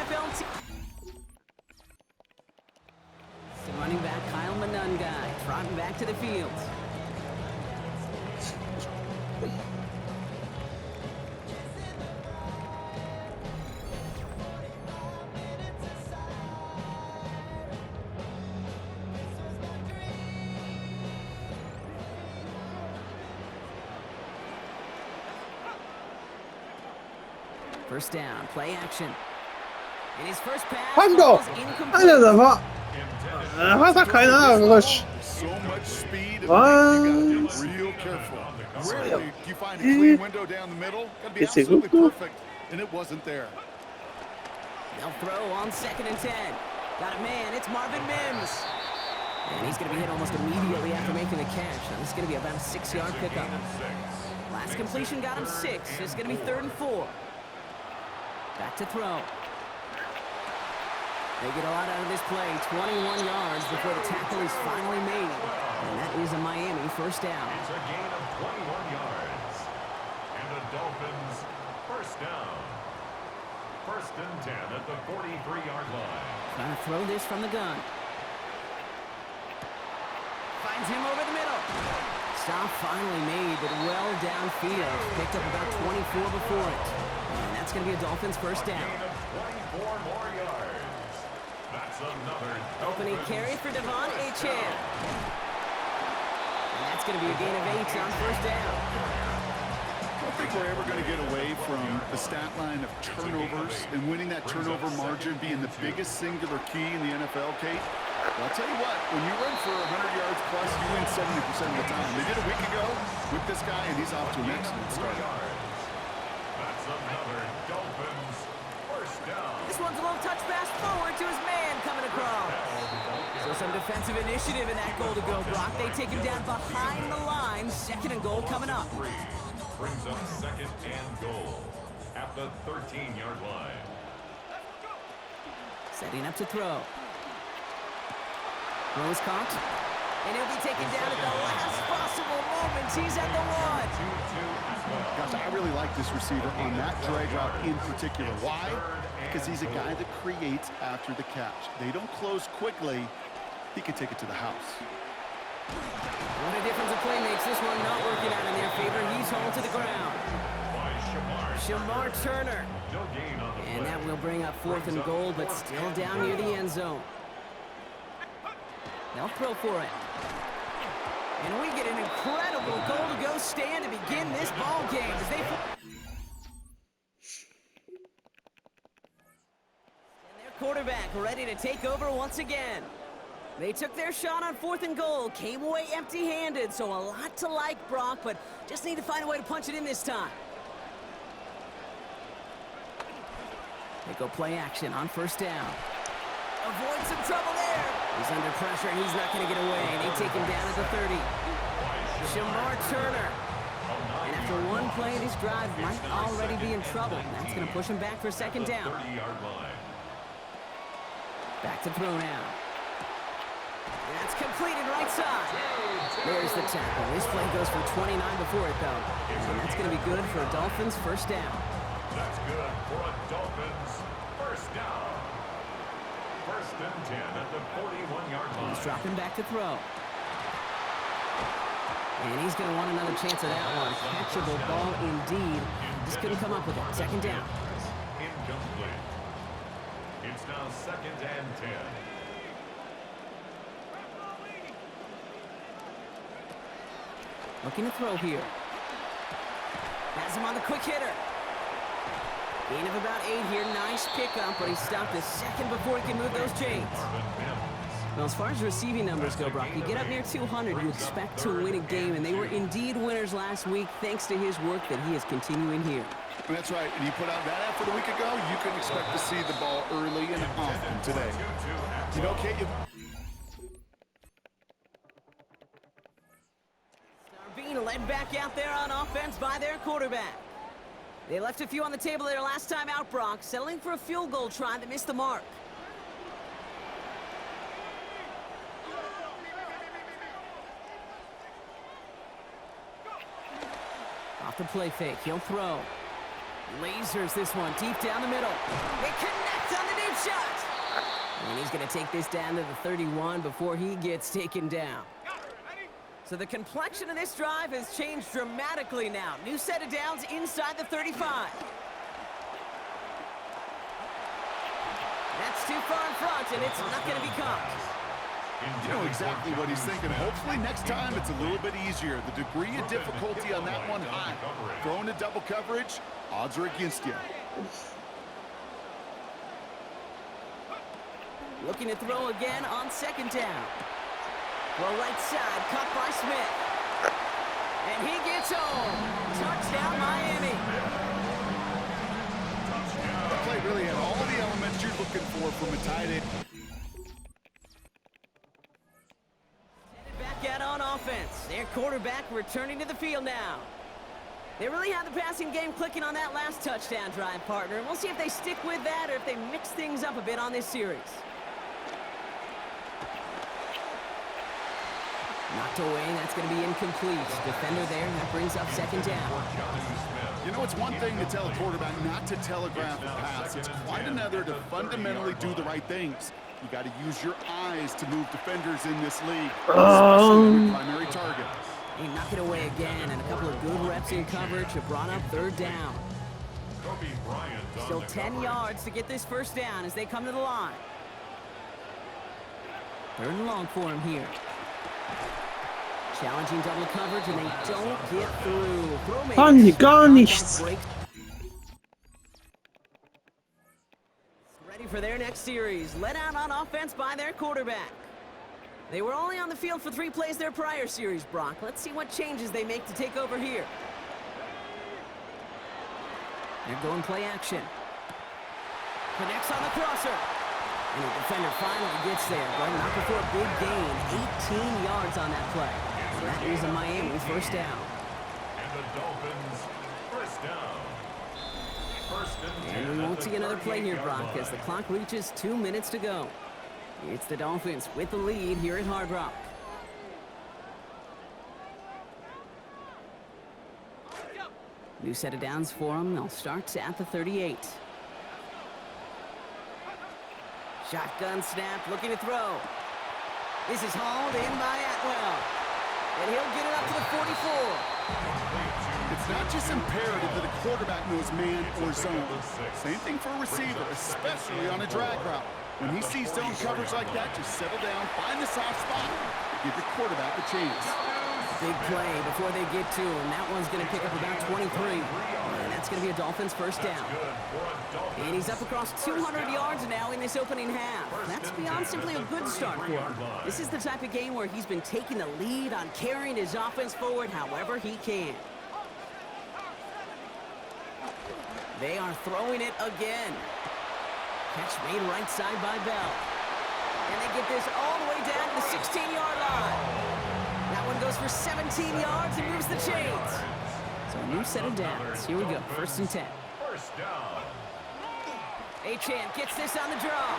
NFL team. The running back, Kyle Manungai, trotting back to the field. First down, play action. And his first pass Hallo! falls Alter, incomplete. da war doch keiner Arsch. So much speed. Was? You gotta be real careful. Rarely do you find a clean window down the middle. Gotta be Ist hier absolutely gut? perfect, and it wasn't there. They'll throw on 2nd and 10. Got a man, it's Marvin Mims. And he's going to be hit almost immediately after making the catch. Now, this is going to be about a 6-yard pickup. Last completion got him 6. It's going to be 3rd and 4. Back to throw. They get a lot out of this play. 21 yards before the tackle is finally made. And that is a Miami first down. It's a gain of 21 yards. And the Dolphins first down. 1st and 10 at the 43-yard line. Trying to throw this from the gun. Finds him over the middle. Stop finally made, but well downfield. Picked up about 24 before it. And that's going to be a Dolphins first down. Gain of 24 more yards. That's another Opening carry for Devon Achane. And that's going to be a gain of 8 on first down. I don't think we're ever going to get away from the stat line of turnovers and winning that turnover margin being the biggest singular key in the NFL, Kate. Well, I'll tell you what, when you run for 100 yards plus, you win 70% of the time. They did a week ago with this guy, and he's off to an excellent start. That's another Dolphins first down. This one's a little touch pass forward to his man coming across. So some defensive initiative in that goal to go, Brock. They take him down behind the line. 2nd and goal coming up. Brings up 2nd and goal at the 13-yard line. Setting up to throw. Rose caught. And he'll be taken down at the last possible moment. He's at the 1. Gosh, I really like this receiver on that drag route in particular. Why? Because he's a guy that creates after the catch. They don't close quickly. He can take it to the house. What a difference a play makes. This one not working out in their favor. He's home to the ground. Shamar Turner. No gain on the And play. that will bring up 4th and goal, but still down near the end zone. They'll throw for it. And we get an incredible goal-to-go stand to begin this ball game as they... And their quarterback ready to take over once again. They took their shot on 4th and goal, came away empty-handed, so a lot to like, Brock, but just need to find a way to punch it in this time. They go play action on 1st down. Avoid some trouble there. He's under pressure, and he's not going to get away. They take him down at the 30. Shamar Turner. And after one play, this drive might already be in trouble. That's going to push him back for 2nd down. 30-yard line. Back to throw now. That's completed right side. There's the tackle. This play goes for 29 before it, though. And that's going to be good for a Dolphins first down. That's good for a Dolphins first down. 1st and 10 at the 41-yard line. He's dropping back to throw. And he's going to want another chance at that one. Catchable ball indeed. Just couldn't come up with it. 2nd down. Incomplete. It's now 2nd and 10. Looking to throw here. Has him on the quick hitter. Gain of about 8 here. Nice pickup, but he stopped a second before he can move those chains. Well, as far as receiving numbers go, Brock, you get up near 200, you expect to win a game, and they were indeed winners last week thanks to his work that he is continuing here. That's right, and you put out that effort a week ago, you can expect to see the ball early and often today. You know, Kate, Being led back out there on offense by their quarterback. They left a few on the table their last time out, Brock, settling for a field goal try that missed the mark. Off the play fake, he'll throw. Lasers this one deep down the middle. They connect on the deep shot. And he's going to take this down to the 31 before he gets taken down. So the complexion of this drive has changed dramatically now. New set of downs inside the 35. That's too far in front, and it's not going to be caught. You know exactly what he's thinking. Hopefully next time it's a little bit easier. The degree of difficulty on that one high. Throwing to double coverage, odds are against you. Looking to throw again on second down. Well, right side, caught by Smith. And he gets home. Touchdown, Miami. The play really had all the elements you're looking for from a tight end. Back out on offense. Their quarterback returning to the field now. They really had the passing game clicking on that last touchdown drive, partner. And we'll see if they stick with that or if they mix things up a bit on this series. Knocked away, that's going to be incomplete. Defender there, that brings up second down. You know, it's one thing to tell a quarterback not to telegraph a pass. It's quite another to fundamentally do the right things. You got to use your eyes to move defenders in this league, especially your primary target. He knocked it away again, and a couple of good reps in coverage have brought up third down. Still 10 yards to get this first down as they come to the line. Third and long for him here. Challenging double coverage, and they don't get through. Pani, gar nichts. Ready for their next series. Let out on offense by their quarterback. They were only on the field for 3 plays their prior series, Brock. Let's see what changes they make to take over here. They're going play action. Connects on the crosser. And the defender finally gets there, but not before a big gain. 18 yards on that play. And that is a Miami first down. And the Dolphins first down. First and 10. And we won't see another play here, Brock, as the clock reaches 2 minutes to go. It's the Dolphins with the lead here at Hard Rock. New set of downs for them. They'll start at the 38. Shotgun snap, looking to throw. This is hauled in by Atwell. And he'll get it up to the 44. It's not just imperative that a quarterback knows man or zone. Same thing for a receiver, especially on a drag route. When he sees zone coverage like that, just settle down, find the soft spot, give your quarterback a chance. Big play before they get to him. That one's going to pick up about 23. And that's going to be a Dolphins first down. And he's up across 200 yards now in this opening half. That's beyond simply a good start for him. This is the type of game where he's been taking the lead on carrying his offense forward however he can. They are throwing it again. Catch made right side by Bell. And they get this all the way down to the 16-yard line. That one goes for 17 yards and moves the chains. So a new set of downs. Here we go, first and 10. First down. Achane gets this on the draw.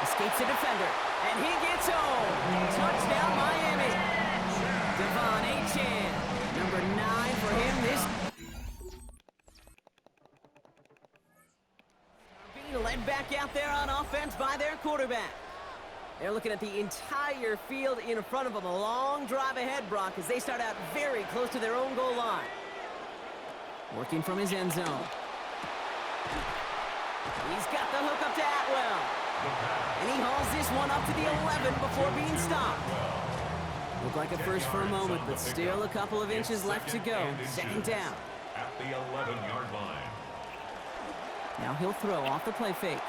Escapes the defender. And he gets home. Touchdown, Miami. Devon Achane. Number 9 for him this. Being led back out there on offense by their quarterback. They're looking at the entire field in front of them. A long drive ahead, Brock, as they start out very close to their own goal line. Working from his end zone. He's got the hook up to Atwell. And he hauls this one up to the 11 before being stopped. Looked like a first for a moment, but still a couple of inches left to go. Second down. At the 11-yard line. Now he'll throw off the play fake.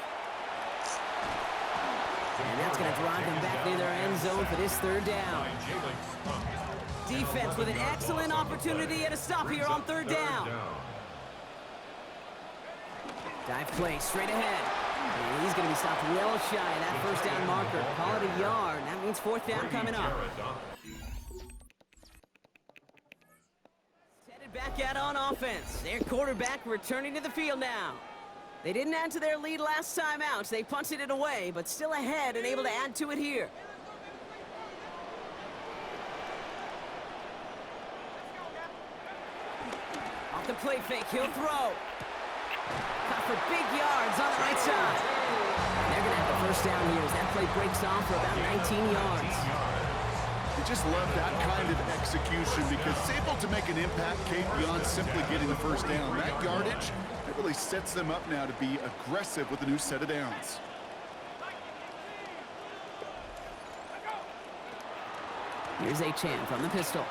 And that's going to drive them back near their end zone for this third down. Defense with an excellent opportunity and a stop here on third down. Dive play straight ahead. And he's going to be stopped well shy of that first down marker. Call it a yard. That means fourth down coming up. Headed back out on offense. Their quarterback returning to the field now. They didn't add to their lead last time out. They punted it away, but still ahead and able to add to it here. Off the play fake, he'll throw. Cut for big yards on the right side. They're going to have the first down here as that play breaks off for about 19 yards. You just love that kind of execution because it's able to make an impact, Kate, beyond simply getting the first down. That yardage, it really sets them up now to be aggressive with a new set of downs. Here's Achane from the pistol.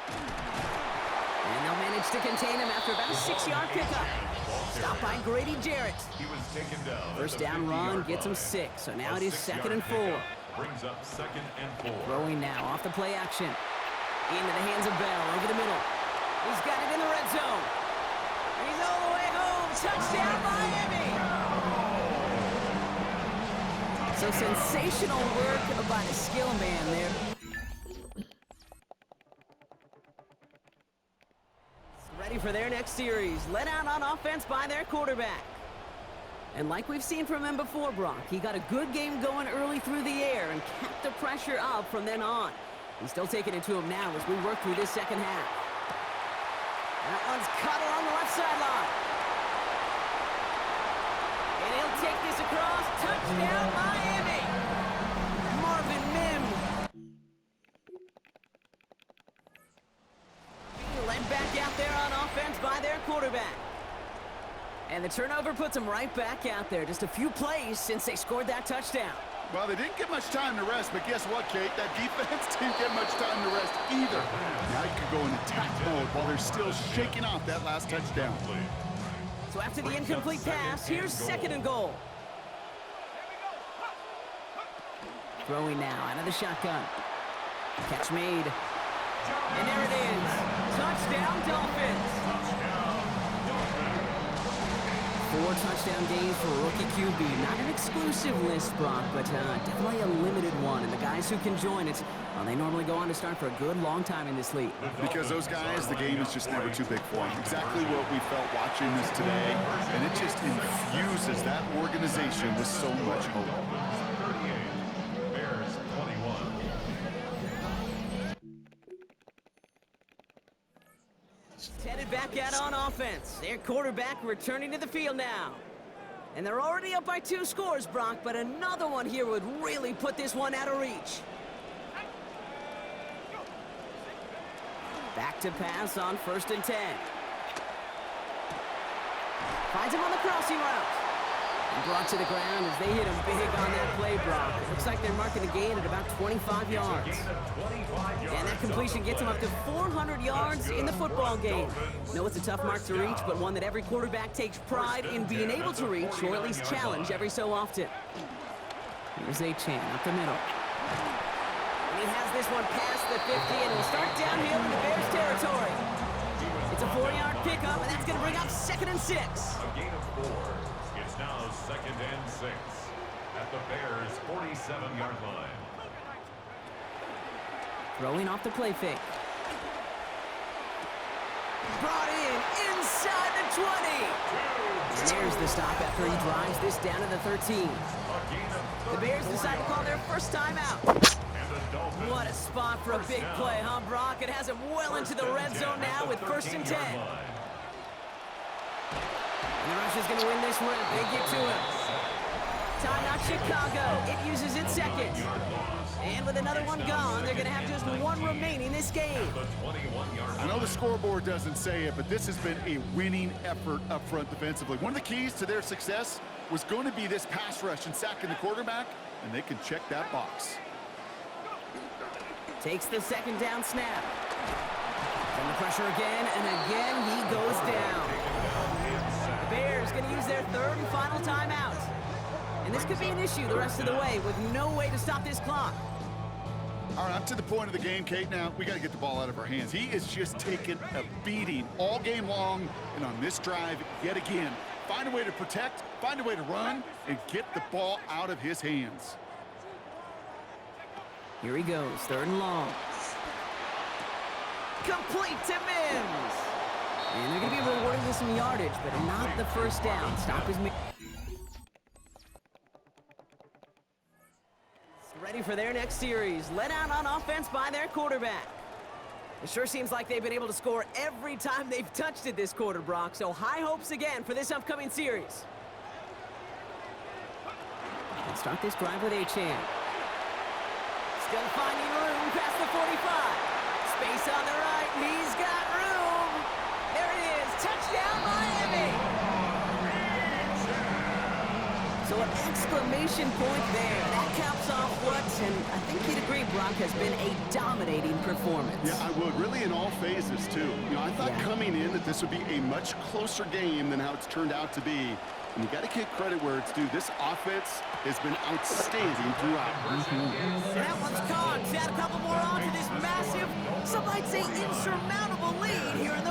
And they'll manage to contain him after about a 6-yard pickup. Stopped by Grady Jarrett. He was taken down. First down run gets him 6, so now it is 2nd and 4. Brings up 2nd and 4. Throwing now off the play action. Into the hands of Bell over the middle. He's got it in the red zone. He's all the way home. Touchdown, Miami! So sensational work by the skill man there. Ready for their next series. Let out on offense by their quarterback. And like we've seen from him before, Brock, he got a good game going early through the air and kept the pressure up from then on. He's still taking it to him now as we work through this second half. That one's cut along the left sideline. And he'll take this across. Touchdown, Miami! Marvin Mims. Being led back out there on offense by their quarterback. And the turnover puts them right back out there. Just a few plays since they scored that touchdown. Well, they didn't get much time to rest, but guess what, Kate? That defense didn't get much time to rest either. Now you can go in attack mode while they're still shaking off that last touchdown. So after the incomplete pass, here's 2nd and goal. Throwing now out of the shotgun. Catch made. And there it is. Touchdown, Dolphins. 4 touchdown games for rookie QB. Not an exclusive list, Brock, but definitely a limited one. And the guys who can join it, well, they normally go on to start for a good long time in this league. Because those guys, the game is just never too big for them. Exactly what we felt watching this today. And it just infuses that organization with so much hope. 38, Bears 21. Headed back out on offense. Their quarterback returning to the field now. And they're already up by 2 scores, Brock, but another one here would really put this one out of reach. Back to pass on 1st and 10. Finds him on the crossing route. And brought to the ground as they hit him big on that play, Brock. It looks like they're marking a gain at about 25 yards. And that completion gets them up to 400 yards in the football game. No, it's a tough mark to reach, but one that every quarterback takes pride in being able to reach, or at least challenge every so often. Here's Achane up the middle. And he has this one past the 50, and will start downhill in the Bears territory. It's a 4-yard pickup, and that's going to bring up 2nd and 6. A gain of 4. It's now 2nd and 6 at the Bears' 47-yard line. Throwing off the play fake. Brought in inside the 20. And there's the stop after he drives this down to the 13. The Bears decide to call their first timeout. What a spot for a big play, huh, Brock? It has him well into the red zone now with 1st and 10. And the Rush is going to win this rip. They get to him. Timeout Chicago. It uses its 2nd. And with another one gone, they're going to have just 1 remaining this game. I know the scoreboard doesn't say it, but this has been a winning effort up front defensively. One of the keys to their success was going to be this pass rush and sacking the quarterback, and they can check that box. Takes the 2nd down snap. Under pressure again, and again he goes down. The Bears going to use their 3rd and final timeout. And this could be an issue the rest of the way with no way to stop this clock. All right, up to the point of the game, Kate, now we got to get the ball out of our hands. He is just taking a beating all game long, and on this drive, yet again, find a way to protect, find a way to run, and get the ball out of his hands. Here he goes, 3rd and long. Complete to Mims. And they're going to be rewarded with some yardage, but not the first down. Stop is made. Ready for their next series. Let out on offense by their quarterback. It sure seems like they've been able to score every time they've touched it this quarter, Brock. So high hopes again for this upcoming series. Let's start this drive with Achane. Still finding room past the 45. Space on the right. He's got room. There it is. Touchdown, Miami. So an exclamation point there. That caps off what, and I think you'd agree, Brock, has been a dominating performance. Yeah, I would. Really in all phases, too. You know, I thought coming in that this would be a much closer game than how it's turned out to be. And you got to give credit where it's due. This offense has been outstanding throughout. That one's caught. Add a couple more on to this massive, some might say insurmountable lead here in the